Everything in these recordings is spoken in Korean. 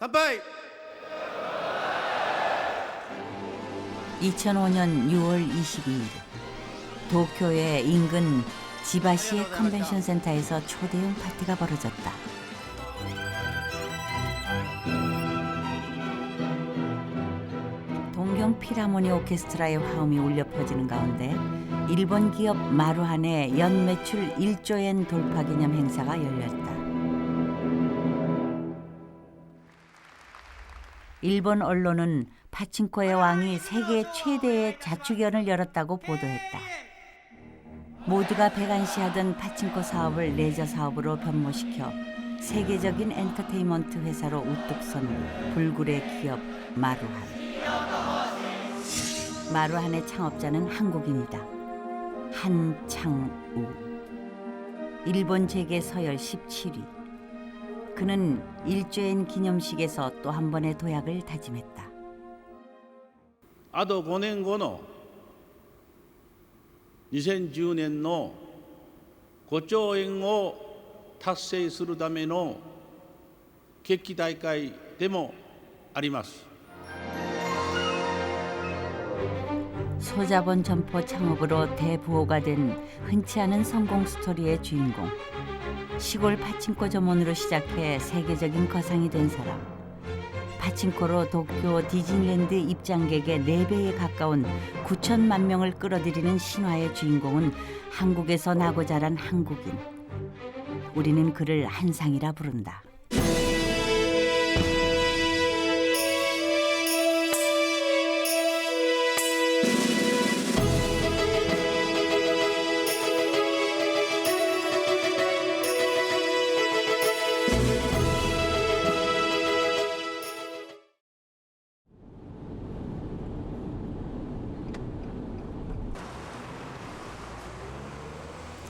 乾杯! 2005년 6월 22일 도쿄의 인근 지바시의 컨벤션 센터에서 초대형 파티가 벌어졌다. 동경 필하모니 오케스트라의 화음이 울려 퍼지는 가운데 일본 기업 마루한의 연 매출 1조엔 돌파 기념 행사가 열렸다. 일본 언론은 파친코의 왕이 세계 최대의 자축연을 열었다고 보도했다. 모두가 배관시하던 파친코 사업을 레저 사업으로 변모시켜 세계적인 엔터테인먼트 회사로 우뚝 선 불굴의 기업 마루한. 마루한의 창업자는 한국인이다. 한창우. 일본 재계 서열 17위. 그는 1조엔 기념식에서 또 한 번의 도약을 다짐했다. あと5年後の2010年の5兆円を達成するための決起大会でもあります。 소자본 점포 창업으로 대부호가 된 흔치 않은 성공 스토리의 주인공. 시골 파친코 점원으로 시작해 세계적인 거상이 된 사람. 파친코로 도쿄 디즈니랜드 입장객의 4배에 가까운 9천만 명을 끌어들이는 신화의 주인공은 한국에서 나고 자란 한국인. 우리는 그를 한상이라 부른다.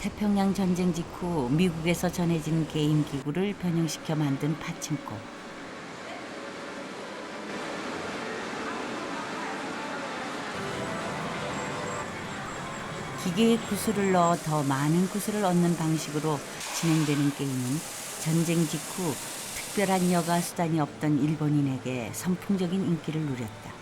태평양 전쟁 직후 미국에서 전해진 게임 기구를 변형시켜 만든 파친코. 기계에 구슬을 넣어 더 많은 구슬을 얻는 방식으로 진행되는 게임은 전쟁 직후 특별한 여가 수단이 없던 일본인에게 선풍적인 인기를 누렸다.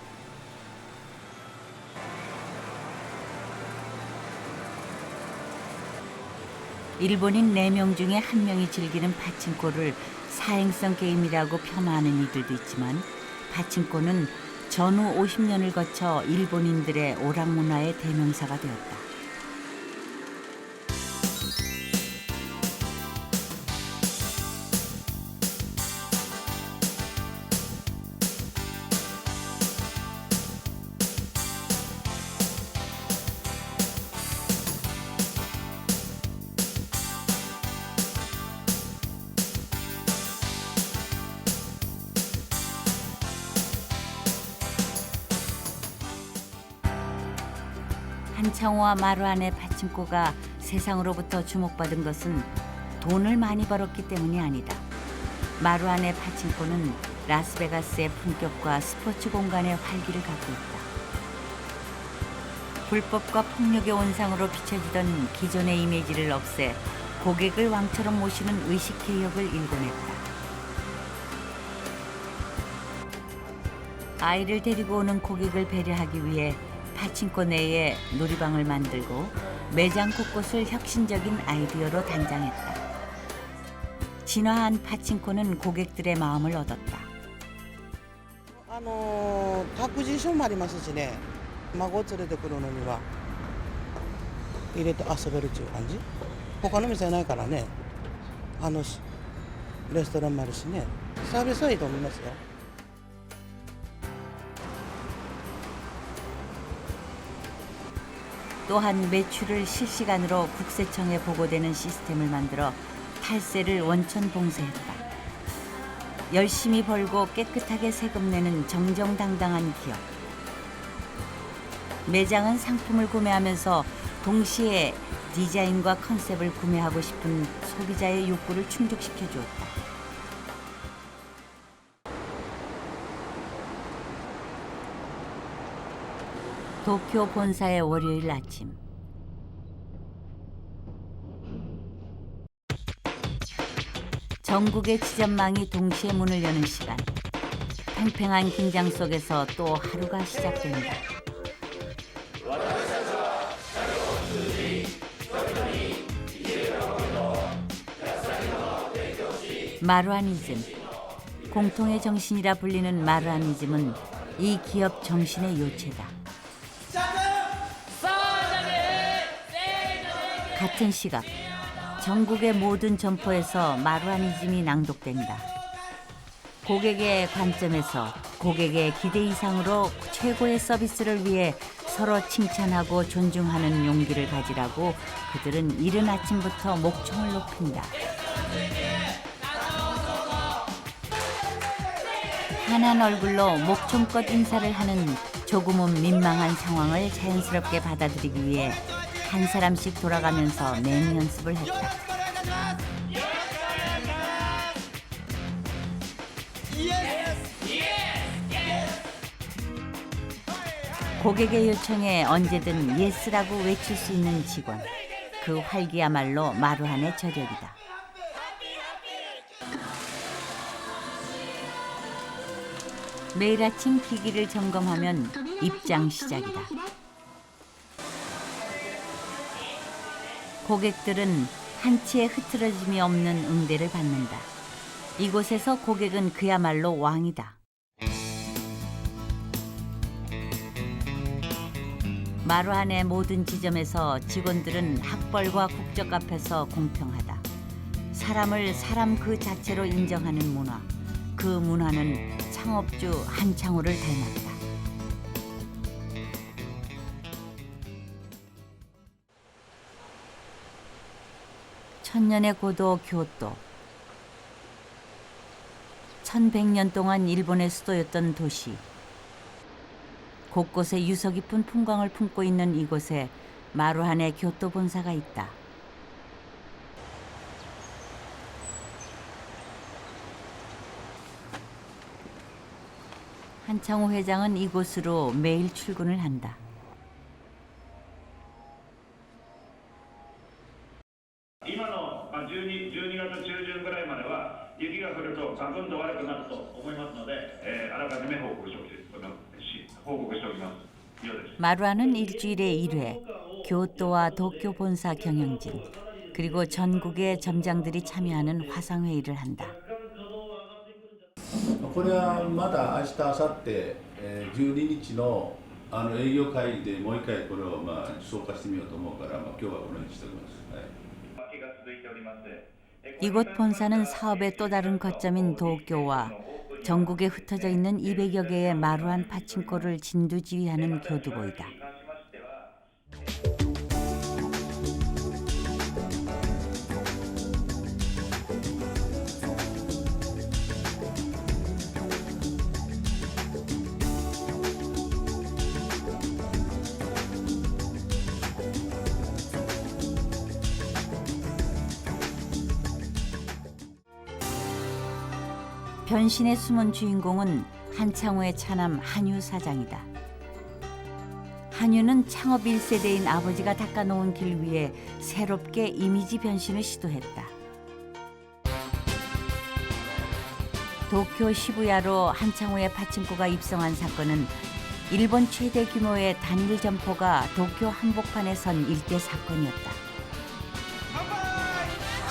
일본인 4명 중에 1명이 즐기는 파친코를 사행성 게임이라고 폄하하는 이들도 있지만 파친코는 전후 50년을 거쳐 일본인들의 오락문화의 대명사가 되었다. 한창호와 마루한의 파친코가 세상으로부터 주목받은 것은 돈을 많이 벌었기 때문이 아니다. 마루한의 파친코는 라스베가스의 품격과 스포츠 공간의 활기를 갖고 있다. 불법과 폭력의 온상으로 비춰지던 기존의 이미지를 없애 고객을 왕처럼 모시는 의식개혁을 일궈냈다. 아이를 데리고 오는 고객을 배려하기 위해 파친코 내에 놀이방을 만들고 매장 곳곳을 혁신적인 아이디어로 단장했다. 진화한 파친코는 고객들의 마음을 얻었다. 託児所もありますしね、孫を連れてくるのには入れて遊べるっていう感じ。他の店はないからね、レストランもあるしね、サービスはいいと思いますよ。 또한 매출을 실시간으로 국세청에 보고되는 시스템을 만들어 탈세를 원천 봉쇄했다. 열심히 벌고 깨끗하게 세금 내는 정정당당한 기업. 매장은 상품을 구매하면서 동시에 디자인과 컨셉을 구매하고 싶은 소비자의 욕구를 충족시켜 주었다. 도쿄 본사의 월요일 아침. 전국의 지점망이 동시에 문을 여는 시간. 팽팽한 긴장 속에서 또 하루가 시작된다. 마루아니즘, 공통의 정신이라 불리는 마루아니즘은 이 기업 정신의 요체다. 같은 시각, 전국의 모든 점포에서 마루아니즘이 낭독된다. 고객의 관점에서 고객의 기대 이상으로 최고의 서비스를 위해 서로 칭찬하고 존중하는 용기를 가지라고 그들은 이른 아침부터 목청을 높인다. 환한 얼굴로 목청껏 인사를 하는 조금은 민망한 상황을 자연스럽게 받아들이기 위해 한 사람씩 돌아가면서 맹 연습을 했다. 고객의 요청에 언제든 예스라고 외칠 수 있는 직원. 그 활기야말로 마루한의 저력이다. 매일 아침 기기를 점검하면 입장 시작이다. 고객들은 한치의 흐트러짐이 없는 응대를 받는다. 이곳에서 고객은 그야말로 왕이다. 마루한의 모든 지점에서 직원들은 학벌과 국적 앞에서 공평하다. 사람을 사람 그 자체로 인정하는 문화. 그 문화는 창업주 한창호를 닮았다. 천년의 고도 교토. 1100년 동안 일본의 수도였던 도시. 곳곳에 유서 깊은 풍광을 품고 있는 이곳에 마루한의 교토 본사가 있다. 한창호 회장은 이곳으로 매일 출근을 한다. 마루한은 일주일에 1회 교토와 도쿄 본사 경영진 그리고 전국의 점장들이 참여하는 화상회의를 한다. これはまだ明日、明後日、12日の営業会議でもう一回これを消化してみようと思うから、今日はこのようにしております。이곳 본사는 사업의 또 다른 거점인 도쿄와 전국에 흩어져 있는 200여 개의 마루한 파친코를 진두지휘하는 교두보이다. 변신의 숨은 주인공은 한창호의 차남 한유 사장이다. 한유는 창업 1세대인 아버지가 닦아놓은 길 위에 새롭게 이미지 변신을 시도했다. 도쿄 시부야로 한창호의 파친코가 입성한 사건은 일본 최대 규모의 단일 점포가 도쿄 한복판에 선 일대 사건이었다.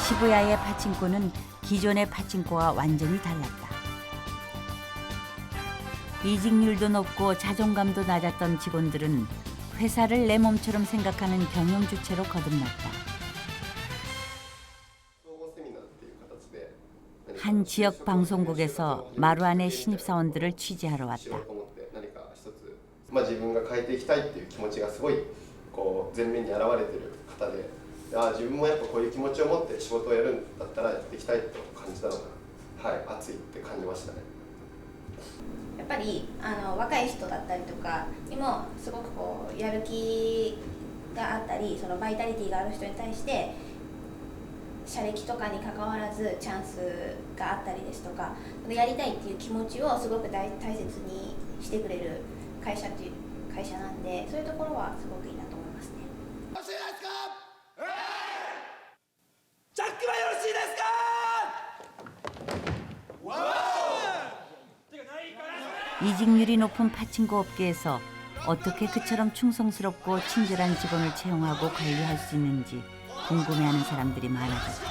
시부야의 파친코는 기존의 파친코와 완전히 달랐다. 이직률도 높고 자존감도 낮았던 직원들은 회사를 내 몸처럼 생각하는 경영 주체로 거듭났다. 한 지역 방송국에서 마루한의 신입사원들을 취재하러 왔다. 自分が変えていきたいっていう気持ちがすごいこう前面に現れてる方で、自分もやっぱこういう気持ちを持って仕事をやるんだったらやっていきたいと感じたのが、熱いって感じましたね。やっぱり若い人だったりとかにもすごくこうやる気があったり、そのバイタリティがある人に対して社歴とかに関わらずチャンスがあったりですとか、やりたいっていう気持ちをすごく大切にしてくれる会社なんで、そういうところはすごくいいなと思いますね。よろしいですか？ジャックはよろしいですか？わー！てかないから。 이직률이 높은 파친코 업계에서 어떻게 그처럼 충성스럽고 친절한 직원을 채용하고 관리할 수 있는지 궁금해하는 사람들이 많아졌다.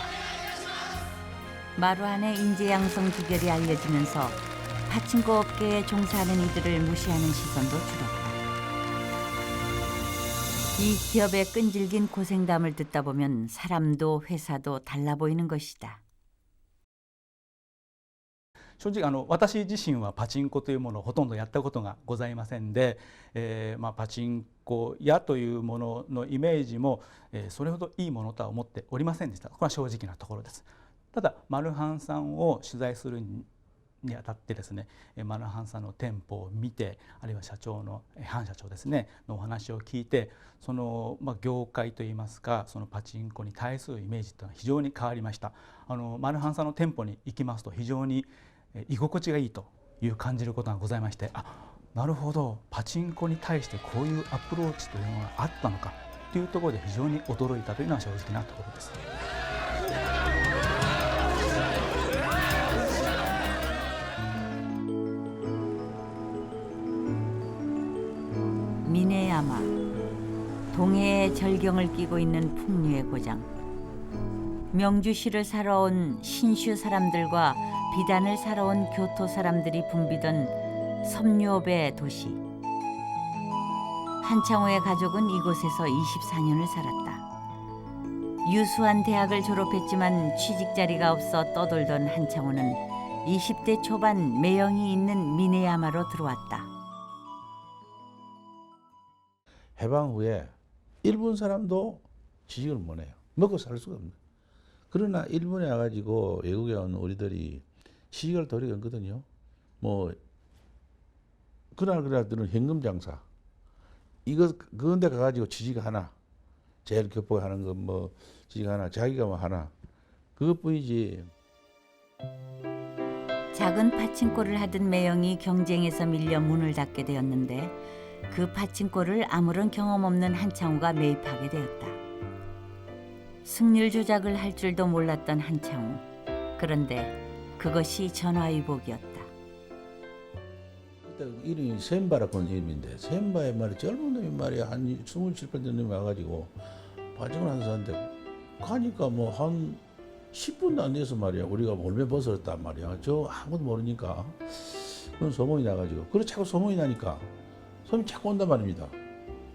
마루안의 인재 양성 비결이 알려지면서 파친코 업계에 종사하는 이들을 무시하는 시선도 줄었다. 이 기업의 끈질긴 고생담을 듣다 보면 사람도 회사도 달라 보이는 것이다. 正直私自身はパチンコというものをほとんどやったことがございませんで、パチンコ屋というもののイメージも、それほどいいものとは思っておりませんでした。これは正直なところです。ただマルハンさんを取材するにあたってですね、マルハンさんの店舗を見て、あるいは社長のハン社長ですねのお話を聞いて、その業界といいますか、そのパチンコに対するイメージというのは非常に変わりました。マルハンさんの店舗に行きますと非常に居心地がいいという感じることがございまして、なるほど、パチンコに対してこういうアプローチというのがあったのかというところで非常に驚いたというのは正直なところです。미네야마, 동해의 절경을 끼고 있는 풍류의 고장. 명주시를 살아 온 신슈 사람들과 비단을 사러 온 교토 사람들이 붐비던 섬유업의 도시. 한창호의 가족은 이곳에서 24년을 살았다. 유수한 대학을 졸업했지만 취직 자리가 없어 떠돌던 한창호는 20대 초반 매형이 있는 미네야마로 들어왔다. 해방 후에 일본 사람도 취직을 못 해요. 먹고 살 수가 없는. 그러나 일본에 와가지고 외국에 온 우리들이 취직을 도리거든요. 뭐 그날들은 현금 장사. 이거 그런데 가가지고 취직 하나, 제일 급하게 하는 건 뭐 취직 하나, 자기가 뭐 하나. 그것뿐이지. 작은 파친코를 하던 매형이 경쟁에서 밀려 문을 닫게 되었는데 그 파친코를 아무런 경험 없는 한창호가 매입하게 되었다. 승률 조작을 할 줄도 몰랐던 한창호. 그런데 그것이 전화위복이었다. 그때 이름이 셈바라고 하는 이름인데 셈바의 말이 젊은 놈이 말이야 한 27, 8년 놈이 와가지고 파직을 하는 사람인데 가니까 뭐 한 10분도 안 돼서 말이야 우리가 몰매 벗었단 말이야. 저 아무것도 모르니까 그런 소문이 나가지고 그래 자꾸 소문이 나니까 손이 자꾸 온단 말입니다.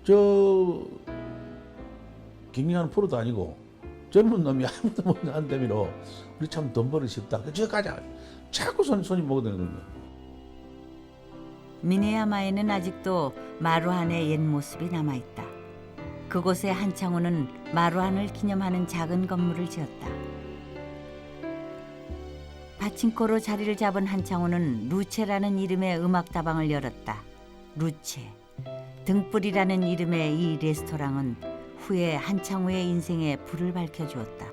저 경영하는 프로도 아니고 젊은 놈이 아무도 못하는 데미로 우리 참 돈 벌기 쉽다. 저 가자. 자꾸 손이 먹어드는 거예요. 미네야마에는 아직도 마루한의 옛 모습이 남아있다. 그곳에 한창호는 마루한을 기념하는 작은 건물을 지었다. 파친코로 자리를 잡은 한창호는 루체라는 이름의 음악다방을 열었다. 루체, 등불이라는 이름의 이 레스토랑은 후에 한창호의 인생에 불을 밝혀주었다.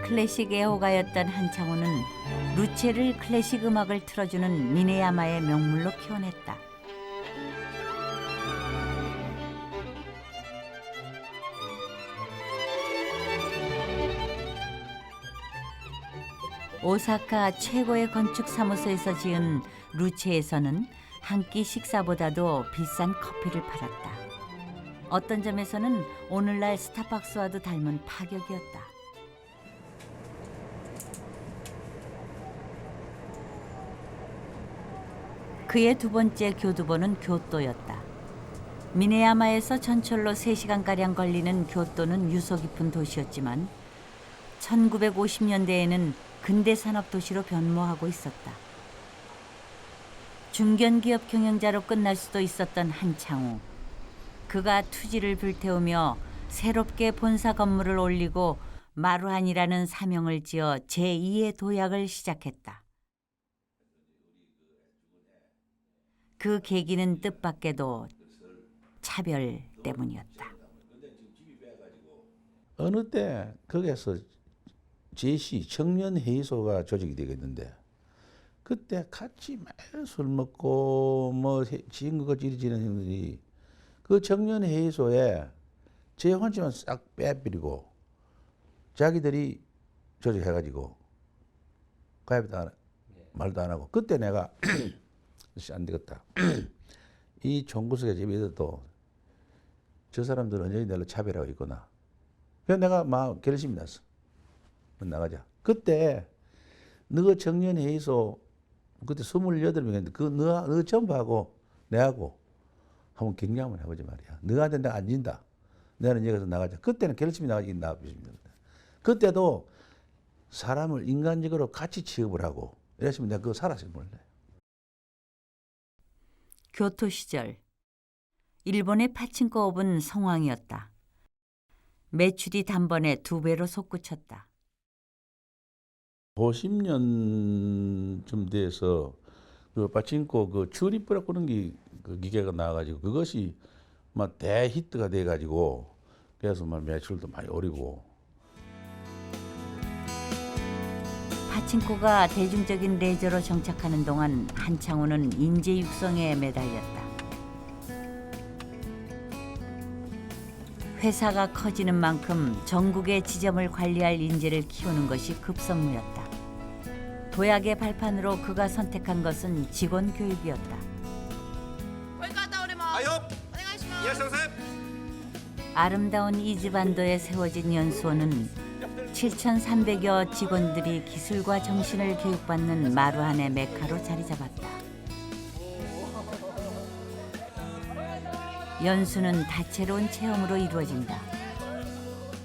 클래식 애호가였던 한창호는 루체를 클래식 음악을 틀어주는 미네야마의 명물로 키워냈다. 오사카 최고의 건축 사무소에서 지은 루체에서는 한 끼 식사보다도 비싼 커피를 팔았다. 어떤 점에서는 오늘날 스타벅스와도 닮은 파격이었다. 그의 두 번째 교두보는 교토였다. 미네야마에서 전철로 3시간가량 걸리는 교토는 유서 깊은 도시였지만 1950년대에는 근대산업 도시로 변모하고 있었다. 중견기업 경영자로 끝날 수도 있었던 한창호. 그가 투지를 불태우며 새롭게 본사 건물을 올리고 마루한이라는 사명을 지어 제2의 도약을 시작했다. 그 계기는 뜻밖에도 차별 때문이었다. 어느 때 거기에서 제시 청년회의소가 조직이 되겠는데 그때 같이 매일 술 먹고 뭐 지은 것 이지는 형들이 그 청년회의소에 재혼치만 싹 빼버리고 자기들이 조직해가지고 가입도 안, 말도 안 하고 그때 내가 안 되겠다. 이 총구석에 집에도 저 사람들은 언제든지 내를 차별하고 있구나. 그래서 내가 막 결심이 났어. 나가자. 그때 너 청년회의소 그때 28명인데 너 전부하고 내하고 한번 경쟁 한번 해보지 말이야. 너한테 내가 안 진다. 너는 여기서 나가자. 그때는 결심이 나가지 나왔습니다. 그때도 사람을 인간적으로 같이 취급을 하고 이랬으면 내가 그거 살았을 몰래. 교토 시절 일본의 파친코업은 성황이었다. 매출이 단번에 2배로 솟구쳤다. 50년쯤 돼서 그 파친코 그 출입부라 그런 그 기계가 나와가지고 그것이 막 대히트가 돼가지고 그래서 막 매출도 많이 오르고. 파친코가 대중적인 레저로 정착하는 동안 한창호는 인재 육성에 매달렸다. 회사가 커지는 만큼 전국의 지점을 관리할 인재를 키우는 것이 급선무였다. 도약의 발판으로 그가 선택한 것은 직원 교육이었다. 아름다운 이즈반도에 세워진 연수원은 7,300여 직원들이 기술과 정신을 교육받는 마루안의 메카로 자리 잡았다. 연수는 다채로운 체험으로 이루어진다.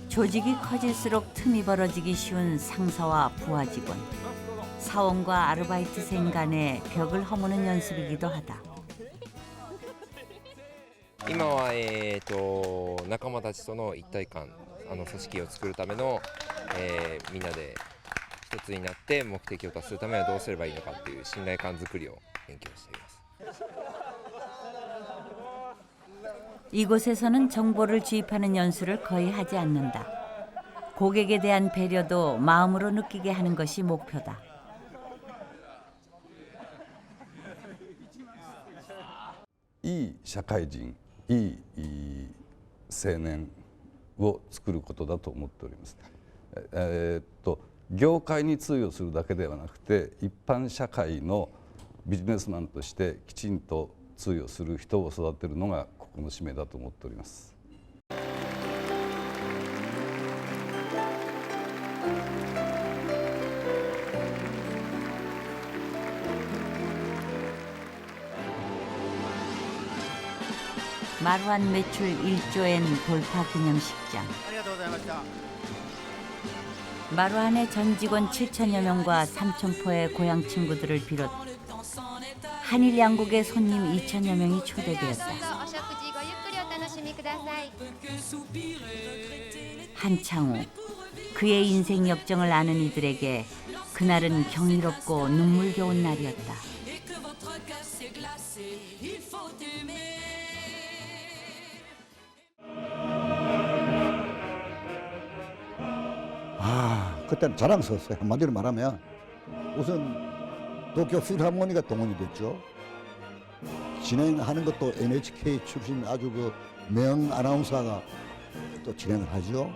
조직이 커질수록 틈이 벌어지기 쉬운 상사와 부하 직원, 사원과 아르바이트생 간의 벽을 허무는 연습이기도 하다. 今は仲間たちとの一体感、組織を作るための、みんなで一つになって目的を達するためにはどうすればいいのかっていう信頼感づくりを勉強しています。 이곳에서는 정보를 주입하는 연수를 거의 하지 않는다. 고객에 대한 배려도 마음으로 느끼게 하는 것이 목표다. 이 社会人、いい青年を作ることだと思っております。業界に通用するだけではなくて一般社会のビジネスマンとしてきちんと通用する人を育てるのがここの使命だと思っております。 마루안 매출 1조엔 돌파 기념식장. 마루안의 전 직원 7천여 명과 삼천포의 고향 친구들을 비롯 한일 양국의 손님 2천여 명이 초대되었다. 한창호, 그의 인생 역정을 아는 이들에게 그날은 경이롭고 눈물겨운 날이었다. 그때는 자랑스러웠어요. 한마디로 말하면 우선 도쿄 필하모니가 동원이 됐죠. 진행하는 것도 NHK 출신 아주 그 명 아나운서가 또 진행을 하죠.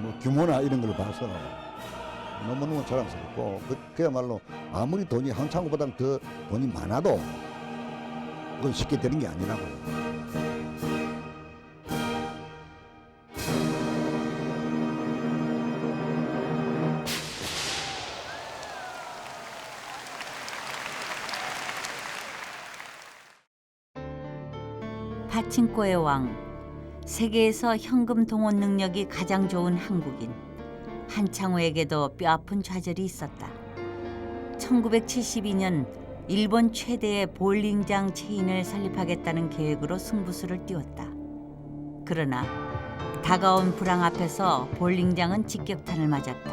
뭐 규모나 이런 걸 봐서 너무너무 자랑스럽고 그야말로 아무리 돈이 한창호보다 더 돈이 많아도 그건 쉽게 되는 게 아니라고요. 파친코의 왕, 세계에서 현금 동원 능력이 가장 좋은 한국인 한창호에게도 뼈아픈 좌절이 있었다. 1972년 일본 최대의 볼링장 체인을 설립하겠다는 계획으로 승부수를 띄웠다. 그러나 다가온 불황 앞에서 볼링장은 직격탄을 맞았다.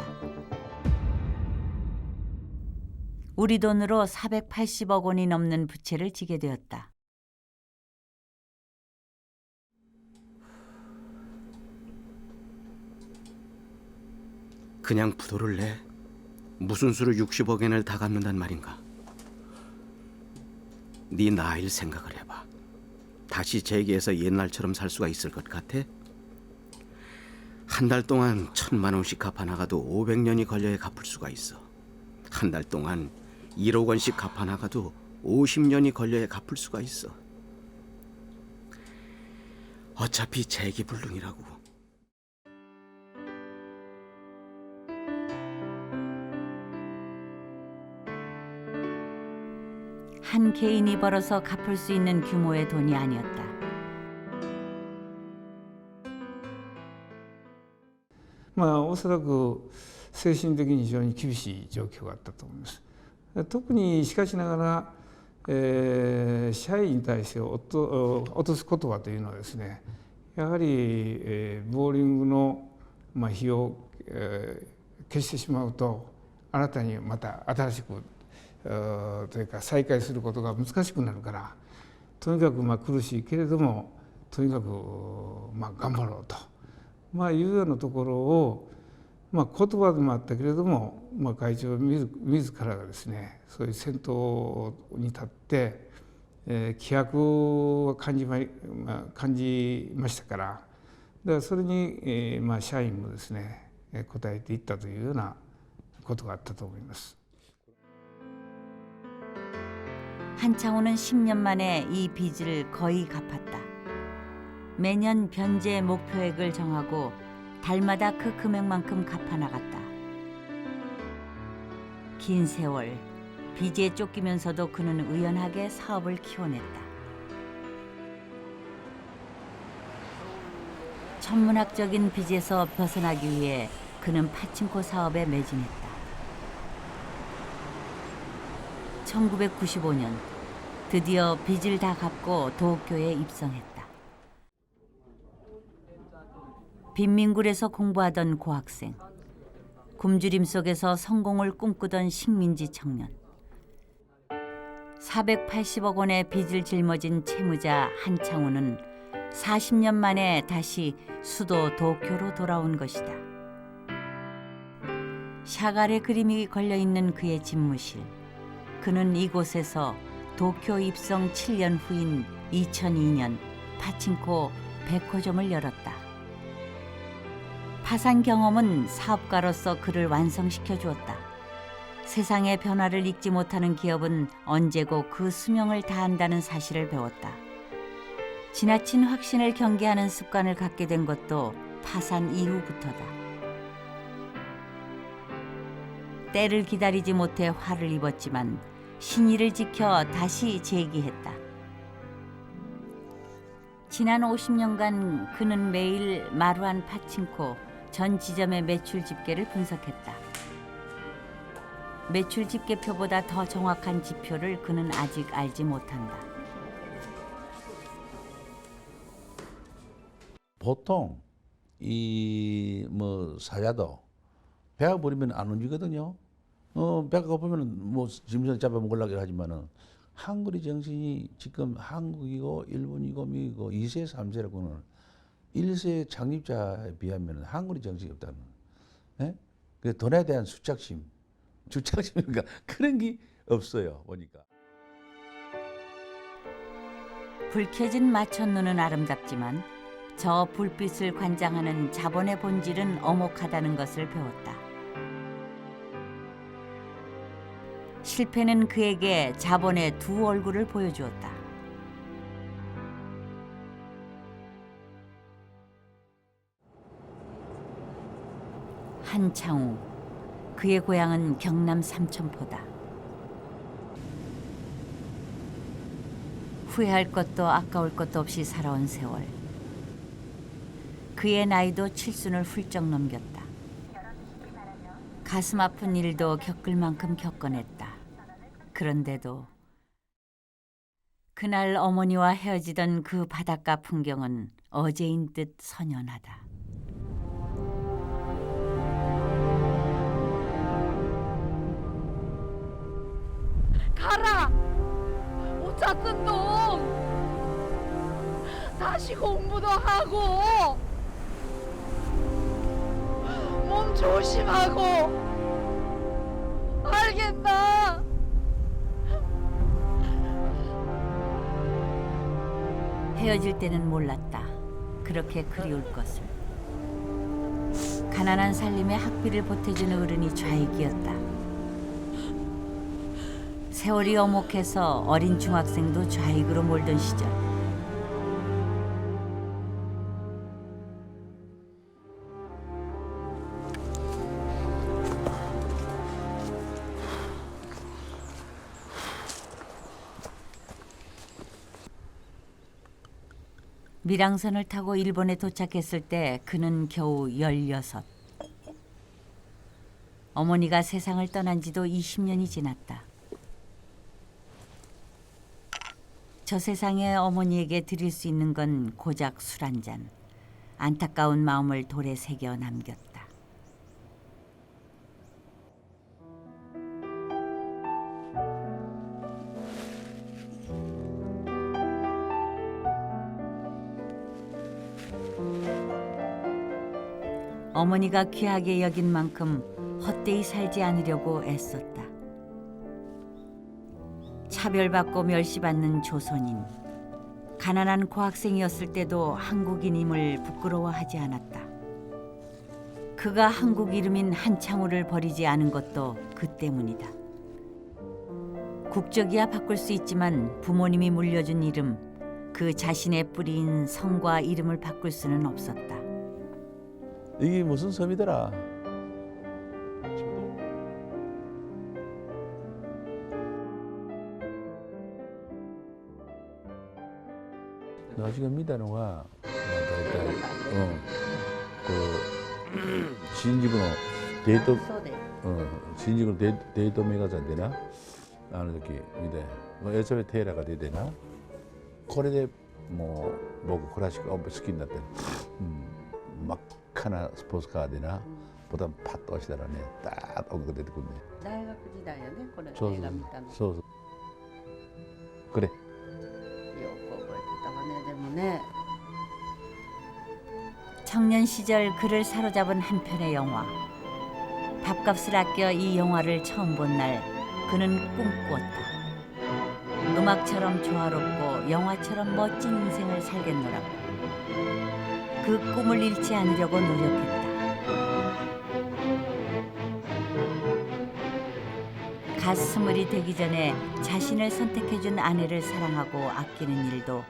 우리 돈으로 480억 원이 넘는 부채를 지게 되었다. 그냥 부도를 내 무슨 수로 60억엔을 다 갚는단 말인가? 네 나이를 생각을 해봐. 다시 재기해서 옛날처럼 살 수가 있을 것 같아? 한 달 동안 1,000만 원씩 갚아 나가도 500년이 걸려야 갚을 수가 있어. 한 달 동안 1억 원씩 갚아 나가도 50년이 걸려야 갚을 수가 있어. 어차피 재기불능이라고. 한 개인이 벌어서 갚을 수 있는 규모의 돈이 아니었다.おそらく精神的に非常に厳しい状況があったと思います。特にしかしながら、社員に対して落とす言葉というのはですね、やはり、ボーリングの、費用を、消してしまうと新たにまた新しくというか再開することが難しくなるから、とにかく苦しいけれどもとにかく頑張ろうと、いうようなところを、言葉でもあったけれども、会長自らがですね、そういう先頭に立って、気迫を感じましたから、だからそれに、社員もですね応えていったというようなことがあったと思います。 한창호는 10년 만에 이 빚을 거의 갚았다. 매년 변제 목표액을 정하고 달마다 그 금액만큼 갚아나갔다. 긴 세월 빚에 쫓기면서도 그는 의연하게 사업을 키워냈다. 천문학적인 빚에서 벗어나기 위해 그는 파친코 사업에 매진했다. 1995년 드디어 빚을 다 갚고 도쿄에 입성했다. 빈민굴에서 공부하던 고학생, 굶주림 속에서 성공을 꿈꾸던 식민지 청년, 480억 원의 빚을 짊어진 채무자 한창호는 40년 만에 다시 수도 도쿄로 돌아온 것이다. 샤갈의 그림이 걸려있는 그의 집무실. 그는 이곳에서 도쿄 입성 7년 후인 2002년 파친코 백호점을 열었다. 파산 경험은 사업가로서 그를 완성시켜 주었다. 세상의 변화를 읽지 못하는 기업은 언제고 그 수명을 다한다는 사실을 배웠다. 지나친 확신을 경계하는 습관을 갖게 된 것도 파산 이후부터다. 때를 기다리지 못해 화를 입었지만 신의를 지켜 다시 재기했다. 지난 50년간 그는 매일 마루한 파친코 전 지점의 매출 집계를 분석했다. 매출 집계표보다 더 정확한 지표를 그는 아직 알지 못한다. 보통 이 사자도 배가 부르면 안 움직이거든요. 배가 고프면 짐승 잡아 먹으려고 하지만은 한글의 정신이 지금 한국이고 일본이고 미국이고 2세, 3세라고는 1세 창립자에 비하면 한글의 정신이 없다는. 예? 그 돈에 대한 주착심인가 그런 게 없어요 보니까. 불 켜진 마천루는 아름답지만 저 불빛을 관장하는 자본의 본질은 엄혹하다는 것을 배웠다. 실패는 그에게 자본의 두 얼굴을 보여주었다. 한창우, 그의 고향은 경남 삼천포다. 후회할 것도 아까울 것도 없이 살아온 세월. 그의 나이도 7순을 훌쩍 넘겼다. 가슴 아픈 일도 겪을 만큼 겪어냈다. 그런데도 그날 어머니와 헤어지던 그 바닷가 풍경은 어제인 듯 선연하다. 가라! 옷 잤던 놈! 다시 공부도 하고 몸 조심하고 알겠나? 헤어질 때는 몰랐다. 그렇게 그리울 것을. 가난한 살림에 학비를 보태준 어른이 좌익이었다. 세월이 어목해서 어린 중학생도 좌익으로 몰던 시절. 밀항선을 타고 일본에 도착했을 때 그는 겨우 16. 어머니가 세상을 떠난 지도 20년이 지났다. 저 세상에 어머니에게 드릴 수 있는 건 고작 술 한 잔. 안타까운 마음을 돌에 새겨 남겼다. 어머니가 귀하게 여긴 만큼 헛되이 살지 않으려고 애썼다. 차별받고 멸시받는 조선인, 가난한 고학생이었을 때도 한국인임을 부끄러워하지 않았다. 그가 한국 이름인 한창호를 버리지 않은 것도 그 때문이다. 국적이야 바꿀 수 있지만 부모님이 물려준 이름, 그 자신의 뿌리인 성과 이름을 바꿀 수는 없었다. 이게 무슨 섬이더라? 나중에 미다노가 신직으로 데이터 신직으로 데이터 메가자 되나? 나는時見て、요즘에 테라가 되나? これでもう僕クラシック好きになって、真っ赤なスポーツカーでな、ボタンパッと押したらね、ダーッと音楽出てくるね。大学時代やね、これそうそう映画見たの。そうそう。これ。よく覚えてたわね、でもね。 청년 시절 그를 사로잡은 한 편의 영화. 밥값을 아껴 이 영화를 처음 본 날 그는 꿈꾸었다. 음악처럼 조화롭고 영화처럼 멋진 인생을 살겠노라고. 그 꿈을 잃지 않으려고 노력했다. 갓 20이 되기 전에 자신을 선택해준 아내를 사랑하고 아끼는 일도,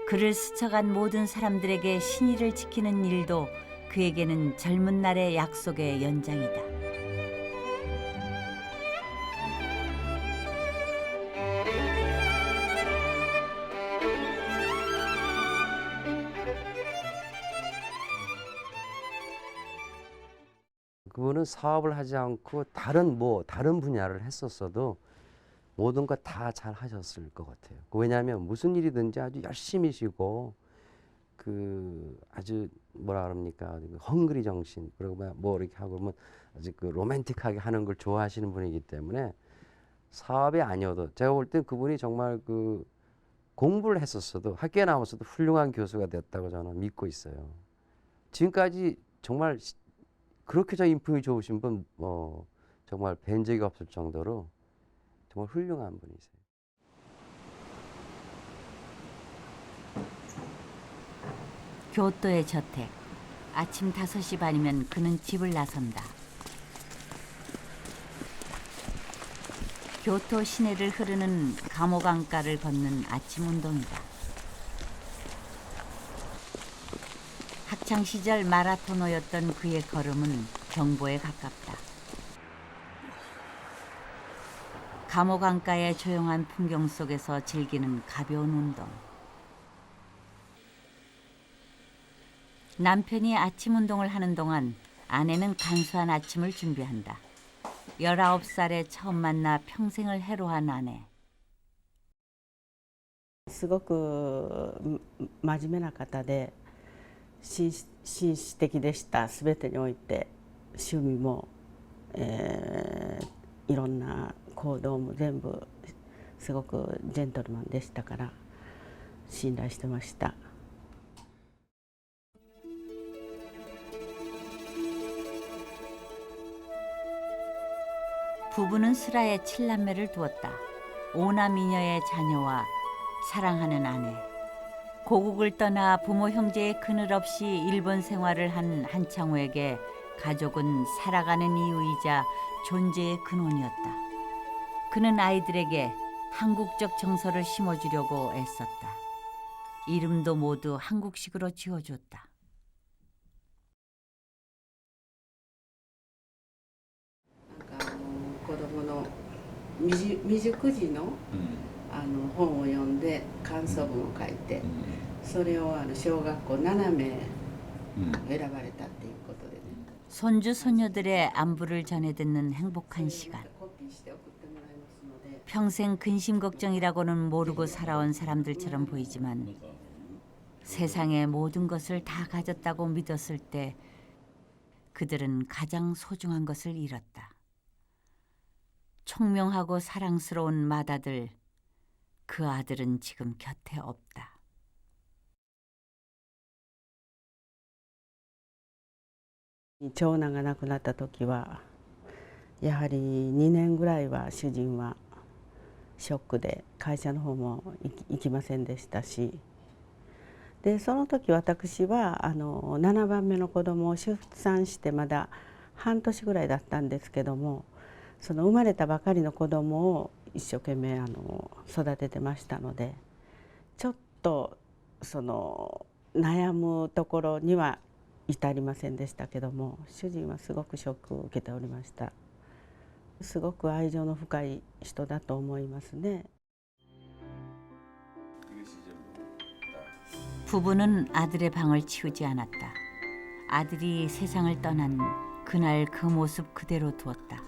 그를 스쳐간 모든 사람들에게 신의를 지키는 일도 그에게는 젊은 날의 약속의 연장이다. 그분은 사업을 하지 않고 다른 분야를 했었어도 모든 것 다 잘 하셨을 것 같아요. 왜냐하면 무슨 일이든지 아주 열심히시고 그 아주 뭐라 그럽니까, 헝그리 정신, 그리고 뭐 이렇게 하고 그러면 아주 그 로맨틱하게 하는 걸 좋아하시는 분이기 때문에 사업이 아니어도 제가 볼 땐 그분이 정말 그 공부를 했었어도 학교에 나왔어도 훌륭한 교수가 됐다고 저는 믿고 있어요. 지금까지 정말 그렇게 저 인품이 좋으신 분 정말 뵌 적이 없을 정도로 정말 훌륭한 분이세요. 교토의 저택. 아침 5시 반이면 그는 집을 나선다. 교토 시내를 흐르는 감오강가를 걷는 아침 운동이다. 학창 시절 마라토너였던 그의 걸음은 경보에 가깝다. 감오강가의 조용한 풍경 속에서 즐기는 가벼운 운동. 남편이 아침 운동을 하는 동안 아내는 간소한 아침을 준비한다. 19살에 처음 만나 평생을 해로한 아내. すごく真面目な方で紳士的でした。すべてにおいて趣味も、いろんな行動も全部すごくジェントルマンでしたから信頼してました。 부부는 슬하에 7남매를 두었다. 5남 2녀의 자녀와 사랑하는 아내. 고국을 떠나 부모 형제의 그늘 없이 일본 생활을 한 한창호에게 가족은 살아가는 이유이자 존재의 근원이었다. 그는 아이들에게 한국적 정서를 심어주려고 애썼다. 이름도 모두 한국식으로 지어줬다. 子供の未熟児の本を読んで感想文を書いて、それを小学校7名選ばれたっていうことでね。 손주 손녀들의 안부를 전해 듣는 행복한 시간. 평생 근심 걱정이라고는 모르고 살아온 사람들처럼 보이지만 세상의 모든 것을 다 가졌다고 믿었을 때 그들은 가장 소중한 것을 잃었다. 총명하고 사랑스러운 맏아들, 그 아들은 지금 곁에 없다.長男が亡くなった時はやはり2年ぐらいは主人はショックで会社の方も行きませんでしたし、でその時私は7番目の子供を出産してまだ半年ぐらいだったんですけども、その生まれたばかりの子供を一生懸命育ててましたので、ちょっとその悩むところには至りませんでしたけども、主人はすごくショックを受けておりました。すごく愛情の深い人だと思いますね。 부부는 아들의 방을 치우지 않았다. 아들이 세상을 떠난 그날 그 모습 그대로 두었다.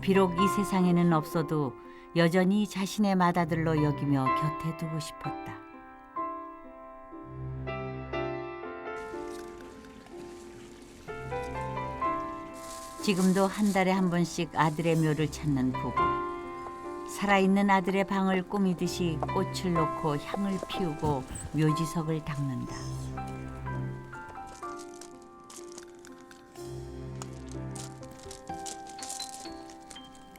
비록 이 세상에는 없어도 여전히 자신의 맏아들로 여기며 곁에 두고 싶었다. 지금도 한 달에 한 번씩 아들의 묘를 찾는 부부. 살아있는 아들의 방을 꾸미듯이 꽃을 놓고 향을 피우고 묘지석을 닦는다.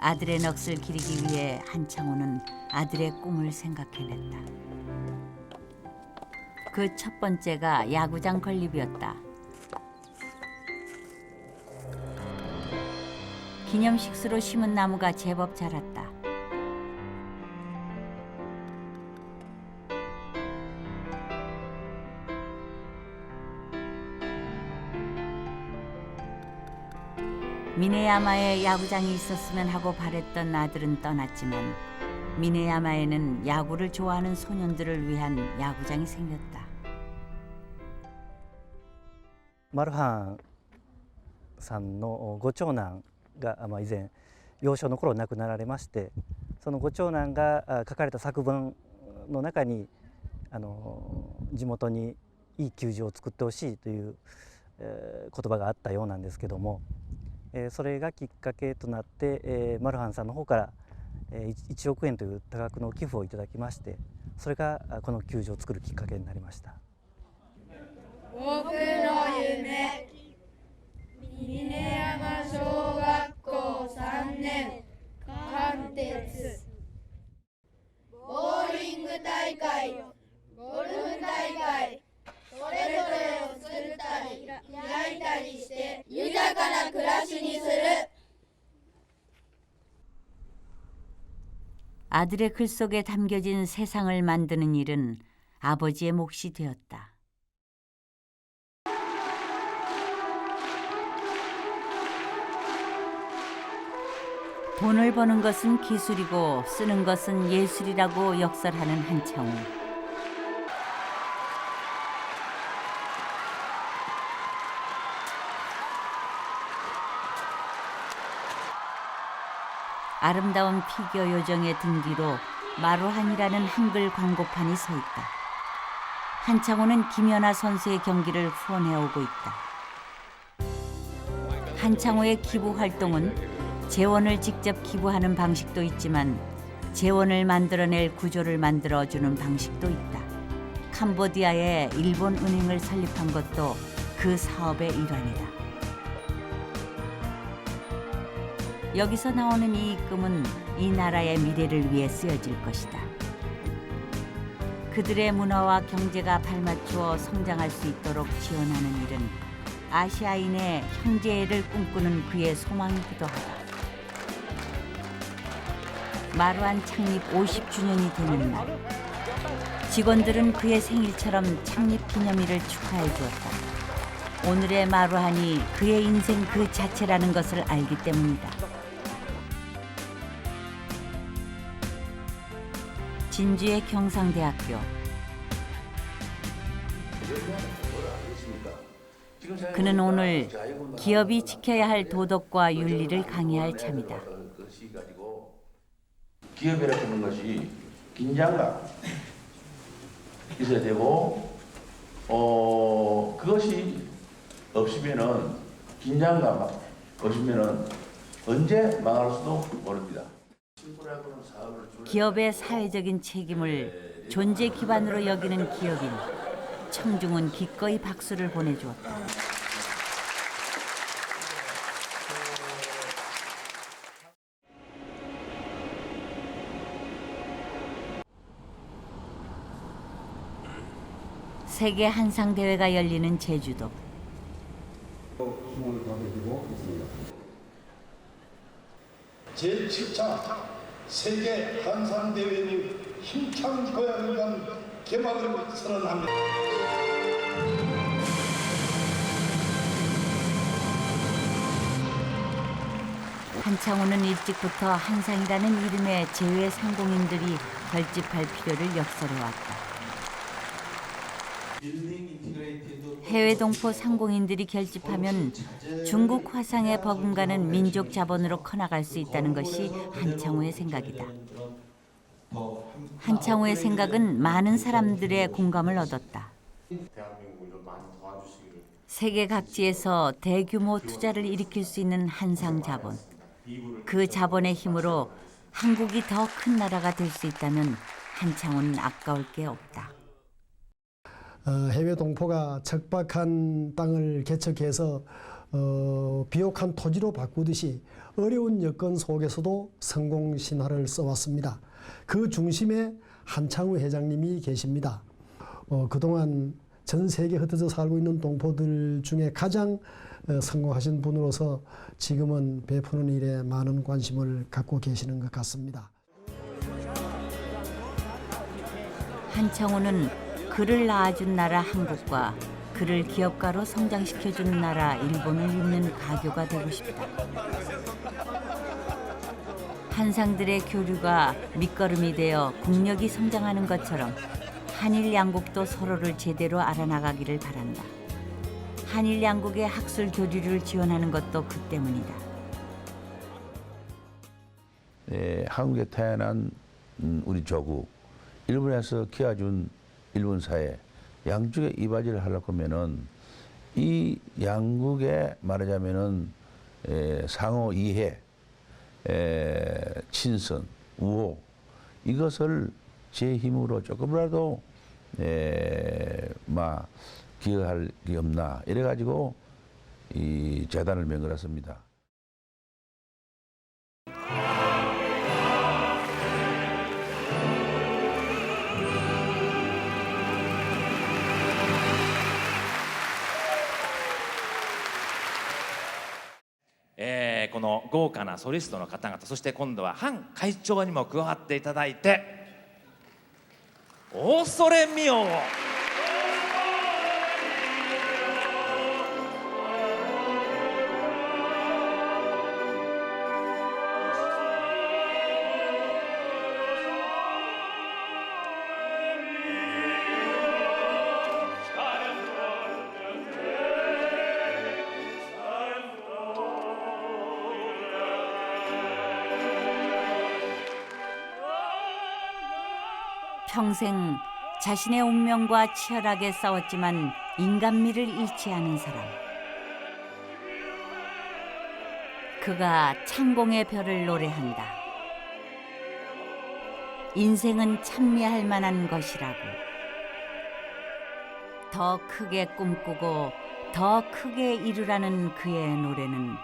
아들의 넋을 기리기 위해 한창호는 아들의 꿈을 생각해냈다. 그 첫 번째가 야구장 건립이었다. 기념식수로 심은 나무가 제법 자랐다. 미네야마에 야구장이 있었으면 하고 바랬던 아들은 떠났지만 미네야마에는 야구를 좋아하는 소년들을 위한 야구장이 생겼다. 마루한 さんのご長男が以前幼少の頃亡くなられまして、そのご長男が書かれた作文の中に地元にいい球場を作ってほしいという言葉があったようなんですけども、それがきっかけとなってマルハンさんの方から1億円という多額の寄付をいただきまして、それがこの球場を作るきっかけになりました。僕の夢、峰山小学校3年貫徹。ボーリング大会、ゴルフ大会、それぞれを作ったり焼いたりして豊かな暮らしにする。 아들의 글 속에 담겨진 세상을 만드는 일은 아버지의 몫이 되었다. 돈을 버는 것은 기술이고 쓰는 것은 예술이라고 역설하는 한창호. 아름다운 피겨 요정의 등 뒤로 마루한이라는 한글 광고판이 서 있다. 한창호는 김연아 선수의 경기를 후원해오고 있다. 한창호의 기부 활동은 재원을 직접 기부하는 방식도 있지만 재원을 만들어낼 구조를 만들어주는 방식도 있다. 캄보디아에 일본 은행을 설립한 것도 그 사업의 일환이다. 여기서 나오는 이익금은 이 나라의 미래를 위해 쓰여질 것이다. 그들의 문화와 경제가 발맞추어 성장할 수 있도록 지원하는 일은 아시아인의 형제애를 꿈꾸는 그의 소망이기도 하다. 마루한 창립 50주년이 되는 날, 직원들은 그의 생일처럼 창립 기념일을 축하해 주었다. 오늘의 마루한이 그의 인생 그 자체라는 것을 알기 때문이다. 진주의 경상대학교. 그는 오늘 기업이 지켜야 할 도덕과 윤리를 강의할 참이다. 기업이라고 하는 것이 긴장감 있어야 되고 그것이 없으면은 긴장감 없으면은 언제 망할 수도 모릅니다. 기업의 사회적인 책임을 존재 기반으로 여기는 기업인 청중은 기꺼이 박수를 보내주었다. 세계 한상 대회가 열리는 제주도. 제7차 세계 한상 대회의 힘찬 거야를 위한 개막을 선언합니다. 한창호는 일찍부터 한상이라는 이름의 제외 상공인들이 결집할 필요를 역설해왔다. 해외 동포 상공인들이 결집하면 중국 화상에 버금가는 민족 자본으로 커나갈 수 있다는 것이 한창호의 생각이다. 한창호의 생각은 많은 사람들의 공감을 얻었다. 세계 각지에서 대규모 투자를 일으킬 수 있는 한상 자본. 그 자본의 힘으로 한국이 더 큰 나라가 될 수 있다면 한창호는 아까울 게 없다. 해외 동포가 척박한 땅을 개척해서 비옥한 토지로 바꾸듯이 어려운 여건 속에서도 성공 신화를 써왔습니다. 그 중심에 한창호 회장님이 계십니다. 그동안 전 세계에 흩어져 살고 있는 동포들 중에 가장 성공하신 분으로서 지금은 베푸는 일에 많은 관심을 갖고 계시는 것 같습니다. 한창호는 그를 낳아준 나라 한국과 그를 기업가로 성장시켜준 나라 일본을 잇는 가교가 되고 싶다. 한상들의 교류가 밑거름이 되어 국력이 성장하는 것처럼 한일 양국도 서로를 제대로 알아나가기를 바란다. 한일 양국의 학술 교류를 지원하는 것도 그 때문이다. 한국에 태어난 우리 조국, 일본에서 키워준 일본 사회, 양쪽에 이바지를 하려고 하면은 이 양국의 말하자면은 상호 이해, 친선, 우호 이것을 제 힘으로 조금이라도 기여할 게 없나 이래 가지고 이 재단을 만들었습니다.この豪華なソリストの方々、そして今度はハン会長にも加わっていただいて、恐れみよう。평생 자신의 운명과 치열하게 싸웠지만 인간미를 잃지 않은 사람. 그가 창공의 별을 노래한다. 인생은 찬미할 만한 것이라고. 더 크게 꿈꾸고 더 크게 이루라는 그의 노래는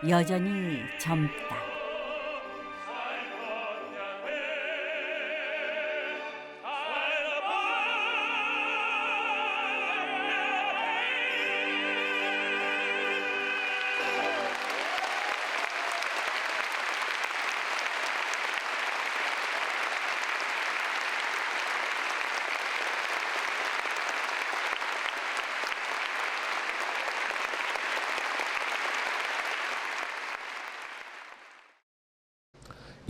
여전히 젊다.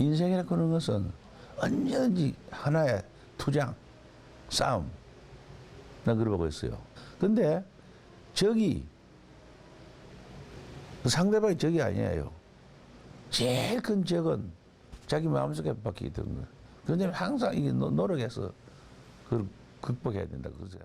인생이라는 그런 것은 언제든지 하나의 투쟁, 싸움, 난 그러고 보고 있어요. 근데 적이 상대방이 적이 아니에요. 제일 큰 적은 자기 마음속에 박히게 되는 거예요. 그런데 항상 이게 노력해서 그걸 극복해야 된다. 그러죠.